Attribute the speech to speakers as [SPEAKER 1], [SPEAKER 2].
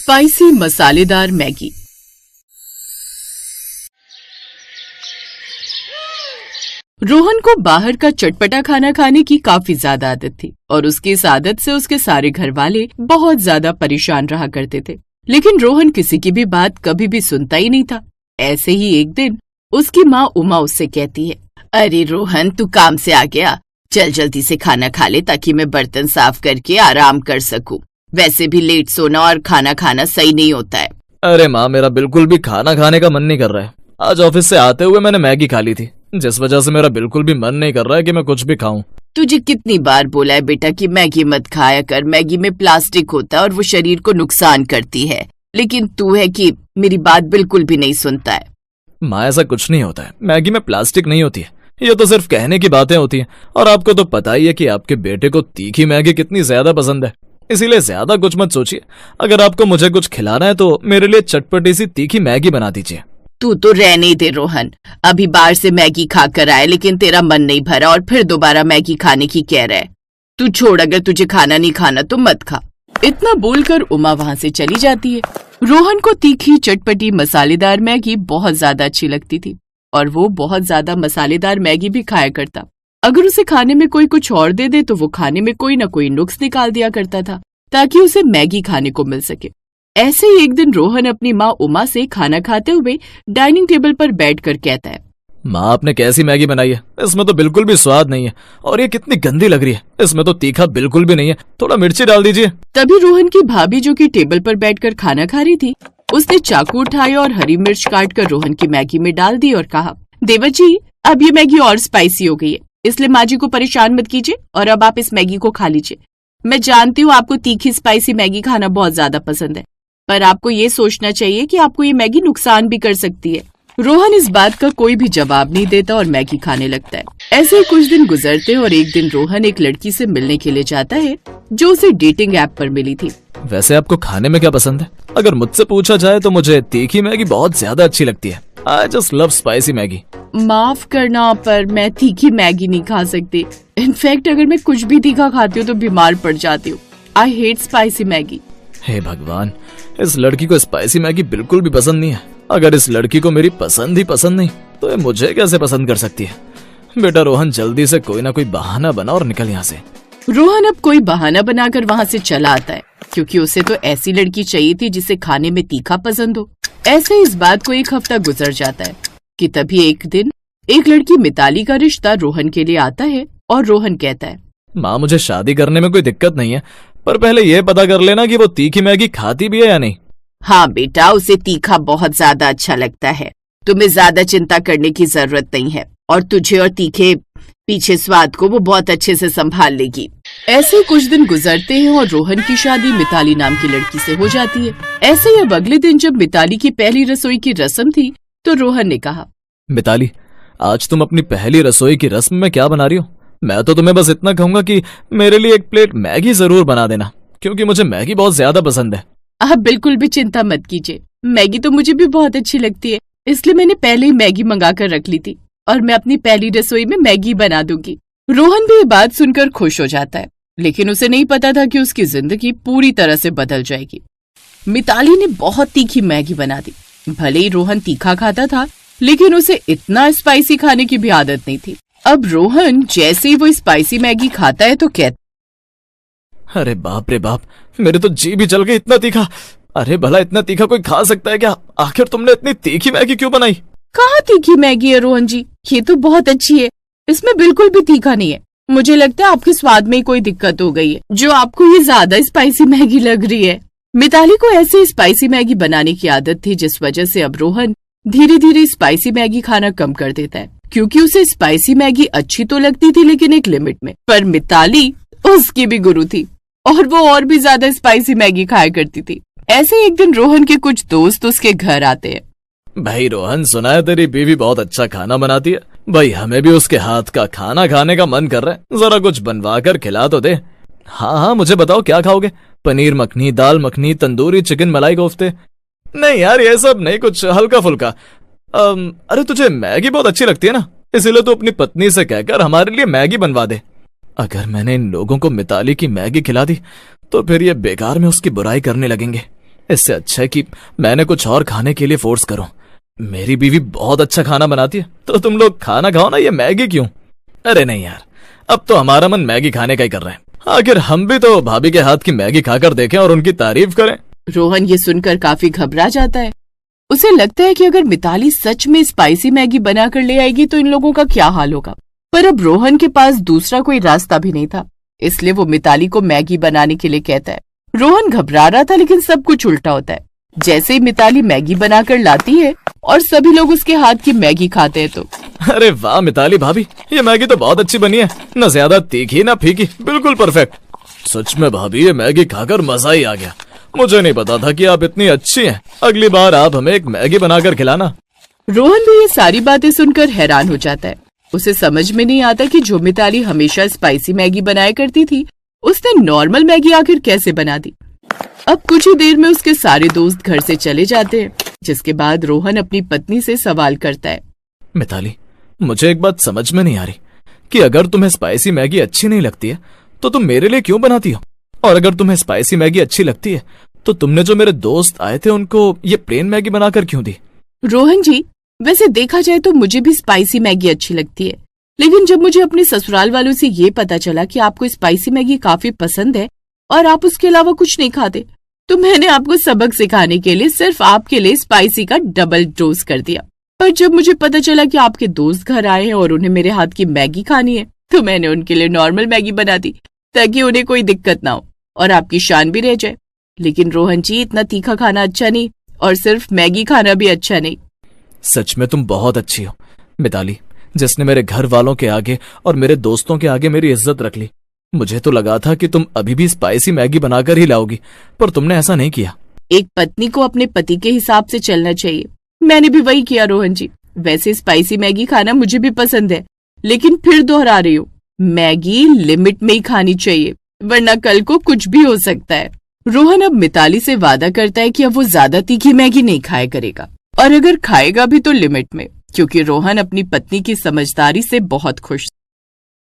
[SPEAKER 1] Spicy मसालेदार Maggi. Rohan को बाहर का चटपटा खाना खाने की काफी ज्यादा आदत थी और उसकी इस आदत से उसके सारे घर वाले बहुत ज्यादा परेशान रहा करते थे। लेकिन रोहन किसी की भी बात कभी भी सुनता ही नहीं था। ऐसे ही एक दिन उसकी माँ उमा उससे कहती है, अरे रोहन, तू काम से आ गया, चल जल्दी से खाना खा ले ताकि मैं बर्तन साफ करके आराम कर सकूं। वैसे भी लेट सोना और खाना खाना सही नहीं होता है।
[SPEAKER 2] अरे माँ, मेरा बिल्कुल भी खाना खाने का मन नहीं कर रहा है। आज ऑफिस से आते हुए मैंने मैगी खा ली थी, जिस वजह से मेरा बिल्कुल भी मन नहीं कर रहा है कि मैं कुछ भी खाऊं।
[SPEAKER 1] तुझे कितनी बार बोला है बेटा कि मैगी मत खाया कर, मैगी में प्लास्टिक होता है और वो शरीर को नुकसान करती है, लेकिन तू है कि मेरी बात बिल्कुल भी नहीं सुनता है।
[SPEAKER 2] माँ, ऐसा कुछ नहीं होता है, मैगी में प्लास्टिक नहीं होती है, ये तो सिर्फ कहने की बातें होती हैं। और आपको तो पता ही है कि आपके बेटे को तीखी मैगी कितनी ज्यादा पसंद है, इसीलिए ज्यादा कुछ मत सोचिए। अगर आपको मुझे कुछ खिलाना है तो मेरे लिए चटपटी सी तीखी मैगी बना दीजिए।
[SPEAKER 1] तू तो रहने दे रोहन, अभी बाहर से मैगी खा कर आए लेकिन तेरा मन नहीं भरा और फिर दोबारा मैगी खाने की कह रहा है। तू छोड़, अगर तुझे खाना नहीं खाना तो मत खा। इतना बोलकर उमा वहाँ से चली जाती है। रोहन को तीखी चटपटी मसालेदार मैगी बहुत ज्यादा अच्छी लगती थी और वो बहुत ज्यादा मसालेदार मैगी भी खाया करता। अगर उसे खाने में कोई कुछ और दे दे तो वो खाने में कोई न कोई नुक्स निकाल दिया करता था ताकि उसे मैगी खाने को मिल सके। ऐसे ही एक दिन रोहन अपनी माँ उमा से खाना खाते हुए डाइनिंग टेबल पर बैठकर कहता है,
[SPEAKER 2] माँ, आपने कैसी मैगी बनाई है? इसमें तो बिल्कुल भी स्वाद नहीं है और ये कितनी गंदी लग रही है। इसमें तो तीखा बिल्कुल भी नहीं है, थोड़ा मिर्ची डाल दीजिए।
[SPEAKER 1] तभी रोहन की भाभी, जो कि टेबल पर बैठकर खाना खा रही थी, उसने चाकू उठाया और हरी मिर्च काट कर रोहन की मैगी में डाल दी और कहा, देवर जी, अब ये मैगी और स्पाइसी हो गई है, इसलिए माँ जी को परेशान मत कीजिए और अब आप इस मैगी को खा लीजिए। मैं जानती हूँ आपको तीखी स्पाइसी मैगी खाना बहुत ज्यादा पसंद है, पर आपको ये सोचना चाहिए कि आपको ये मैगी नुकसान भी कर सकती है। रोहन इस बात का कोई भी जवाब नहीं देता और मैगी खाने लगता है। ऐसे ही कुछ दिन गुजरते और एक दिन रोहन एक लड़की से मिलने के लिए जाता है जो उसे डेटिंग ऐप पर मिली थी।
[SPEAKER 2] वैसे आपको खाने में क्या पसंद है? अगर मुझसे पूछा जाए तो मुझे तीखी मैगी बहुत ज्यादा अच्छी लगती है। I just love spicy Maggi.
[SPEAKER 1] माफ करना, पर मैं तीखी मैगी नहीं खा सकती। इनफैक्ट अगर मैं कुछ भी तीखा खाती हूँ तो बीमार पड़ जाती हूँ। I hate spicy Maggi.
[SPEAKER 2] हे भगवान, इस लड़की को स्पाइसी मैगी बिल्कुल भी पसंद नहीं है। अगर इस लड़की को मेरी पसंद ही पसंद नहीं तो ये मुझे कैसे पसंद कर सकती है? बेटा रोहन, जल्दी से कोई ना कोई बहाना बना और निकल यहाँ से।
[SPEAKER 1] रोहन अब कोई बहाना बनाकर वहाँ से चला आता है क्योंकि उसे तो ऐसी लड़की चाहिए थी जिसे खाने में तीखा पसंद हो। ऐसे इस बात को एक हफ्ता गुजर जाता है कि तभी एक दिन एक लड़की मिताली का रिश्ता रोहन के लिए आता है और रोहन कहता है,
[SPEAKER 2] माँ, मुझे शादी करने में कोई दिक्कत नहीं है, पर पहले ये पता कर लेना कि वो तीखी मैगी खाती भी है या नहीं।
[SPEAKER 1] हाँ बेटा, उसे तीखा बहुत ज्यादा अच्छा लगता है, तुम्हें ज्यादा चिंता करने की जरूरत नहीं है और तुझे और तीखे पीछे स्वाद को वो बहुत अच्छे से संभाल लेगी। ऐसे कुछ दिन गुजरते हैं और रोहन की शादी मिताली नाम की लड़की से हो जाती है। ऐसे ही अब अगले दिन जब मिताली की पहली रसोई की रस्म थी तो रोहन ने कहा,
[SPEAKER 2] मिताली, आज तुम अपनी पहली रसोई की रस्म में क्या बना रही हो? मैं तो तुम्हें बस इतना कहूंगा कि मेरे लिए एक प्लेट मैगी जरूर बना देना, क्योंकि मुझे मैगी बहुत ज्यादा पसंद है।
[SPEAKER 1] आप बिल्कुल भी चिंता मत कीजिए, मैगी तो मुझे भी बहुत अच्छी लगती है, इसलिए मैंने पहले ही मैगी मंगा कर रख ली थी और मैं अपनी पहली रसोई में मैगी बना दूंगी। रोहन भी ये बात सुनकर खुश हो जाता है, लेकिन उसे नहीं पता था कि उसकी जिंदगी पूरी तरह से बदल जाएगी। मिताली ने बहुत तीखी मैगी बना दी। भले ही रोहन तीखा खाता था, लेकिन उसे इतना स्पाइसी खाने की भी आदत नहीं थी। अब रोहन जैसे ही वो स्पाइसी मैगी खाता है तो कहता,
[SPEAKER 2] अरे बाप रे बाप, मेरे तो जी भी जल गई, इतना तीखा। अरे भला इतना तीखा कोई खा सकता है क्या? आखिर तुमने इतनी तीखी मैगी क्यों बनाई?
[SPEAKER 1] कहाँ तीखी मैगी है रोहन जी, ये तो बहुत अच्छी है, इसमें बिल्कुल भी तीखा नहीं है। मुझे लगता है आपके स्वाद में कोई दिक्कत हो गई है, जो आपको ये ज्यादा स्पाइसी मैगी लग रही है। मिताली को ऐसे स्पाइसी मैगी बनाने की आदत थी, जिस वजह से अब रोहन धीरे धीरे स्पाइसी मैगी खाना कम कर देता है, क्योंकि उसे स्पाइसी मैगी अच्छी तो लगती थी लेकिन एक लिमिट में। पर मिताली उसकी भी गुरु थी और वो और भी ज्यादा स्पाइसी मैगी खाया करती थी। ऐसे एक दिन रोहन के कुछ दोस्त उसके घर आते हैं।
[SPEAKER 2] भाई रोहन, सुना है तेरी बीवी बहुत अच्छा खाना बनाती है। भाई हमें भी उसके हाथ का खाना खाने का मन कर रहा है, जरा कुछ बनवा कर खिला तो दे। हाँ हाँ, मुझे बताओ क्या खाओगे? पनीर मखनी, दाल मखनी, तंदूरी चिकन, मलाई कोफ्ते? नहीं यार, ये सब नहीं, कुछ हल्का फुल्का। अरे तुझे मैगी बहुत अच्छी लगती है ना, इसीलिए तू अपनी पत्नी से कहकर हमारे लिए मैगी बनवा दे। अगर मैंने इन लोगों को मिताली की मैगी खिला दी तो फिर ये बेकार में उसकी बुराई करने लगेंगे, इससे अच्छा है कि मैंने कुछ और खाने के लिए फोर्स करूं। मेरी बीवी बहुत अच्छा खाना बनाती है, तो तुम लोग खाना खाओ ना, ये मैगी क्यों? अरे नहीं यार, अब तो हमारा मन मैगी खाने का ही कर रहा है। आखिर हम भी तो भाभी के हाथ की मैगी खाकर देखें और उनकी तारीफ करें।
[SPEAKER 1] रोहन ये सुनकर काफी घबरा जाता है। उसे लगता है कि अगर मिताली सच में स्पाइसी मैगी बनाकर ले आएगी तो इन लोगों का क्या हाल होगा। पर अब रोहन के पास दूसरा कोई रास्ता भी नहीं था, इसलिए वो मिताली को मैगी बनाने के लिए कहता है। रोहन घबरा रहा था, लेकिन सब कुछ उल्टा होता है। जैसे ही मिताली मैगी बनाकर लाती है और सभी लोग उसके हाथ की मैगी खाते हैं तो
[SPEAKER 2] अरे वाह मिताली भाभी, ये मैगी तो बहुत अच्छी बनी है, न ज्यादा तीखी न फीकी, बिल्कुल परफेक्ट। सच में भाभी, ये मैगी खाकर मजा ही आ गया। मुझे नहीं पता था कि आप इतनी अच्छी हैं। अगली बार आप हमें एक मैगी बनाकर खिलाना।
[SPEAKER 1] रोहन भी ये सारी बातें सुनकर हैरान हो जाता है। उसे समझ में नहीं आता कि जो मिताली हमेशा स्पाइसी मैगी बनाया करती थी, उसने नॉर्मल मैगी आखिर कैसे बना दी। अब कुछ ही देर में उसके सारे दोस्त घर से चले जाते हैं, जिसके बाद रोहन अपनी पत्नी से सवाल करता है।
[SPEAKER 2] मिताली, मुझे एक बात समझ में नहीं आ रही कि अगर तुम्हें स्पाइसी मैगी अच्छी नहीं लगती है तो तुम मेरे लिए क्यों बनाती हो, और अगर तुम्हें स्पाइसी मैगी अच्छी लगती है तो तुमने जो मेरे दोस्त आए थे उनको ये प्लेन मैगी बनाकर क्यों दी?
[SPEAKER 1] रोहन जी, वैसे देखा जाए तो मुझे भी स्पाइसी मैगी अच्छी लगती है, लेकिन जब मुझे अपने ससुराल वालों से ये पता चला कि आपको स्पाइसी मैगी काफी पसंद है और आप उसके अलावा कुछ नहीं खाते, तो मैंने आपको सबक सिखाने के लिए सिर्फ आपके लिए स्पाइसी का डबल डोज कर दिया। पर जब मुझे पता चला कि आपके दोस्त घर आए हैं और उन्हें मेरे हाथ की मैगी खानी है, तो मैंने उनके लिए नॉर्मल मैगी बना दी ताकि उन्हें कोई दिक्कत ना हो और आपकी शान भी रह जाए। लेकिन रोहन जी, इतना तीखा खाना अच्छा नहीं और सिर्फ मैगी खाना भी अच्छा नहीं।
[SPEAKER 2] सच में तुम बहुत अच्छी हो मिताली, जिसने मेरे घर वालों के आगे और मेरे दोस्तों के आगे मेरी इज्जत रख ली। मुझे तो लगा था कि तुम अभी भी स्पाइसी मैगी बनाकर ही लाओगी, पर तुमने ऐसा नहीं किया।
[SPEAKER 1] एक पत्नी को अपने पति के हिसाब से चलना चाहिए। मैंने भी वही किया रोहन जी। वैसे स्पाइसी मैगी खाना मुझे भी पसंद है, लेकिन फिर दोहरा रही हूँ, मैगी लिमिट में ही खानी चाहिए, वरना कल को कुछ भी हो सकता है। रोहन अब मिताली से वादा करता है कि अब वो ज्यादा तीखी मैगी नहीं खाया करेगा, और अगर खाएगा भी तो लिमिट में, क्योंकि रोहन अपनी पत्नी की समझदारी से बहुत खुश